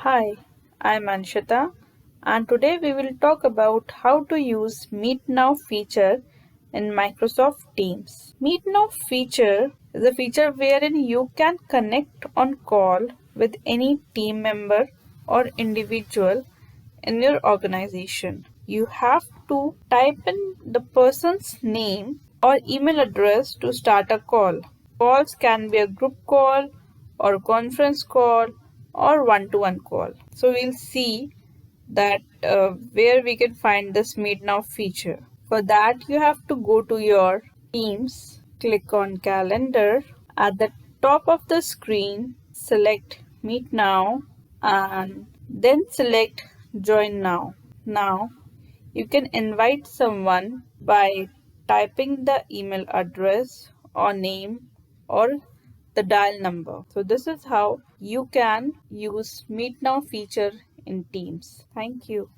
Hi, I'm Anshita, and today we will talk about how to use Meet Now feature in Microsoft Teams. Meet Now feature is a feature wherein you can connect on call with any team member or individual in your organization. You have to type in the person's name or email address to start a call. Calls can be a group call or conference call or one-to-one call. So we'll see that where we can find this Meet Now feature. For that, you have to go to your Teams, click on Calendar. At the top of the screen, select Meet Now and then select Join Now. Now, you can invite someone by typing the email address or name or the dial number. So this is how you can use Meet Now feature in Teams. Thank you.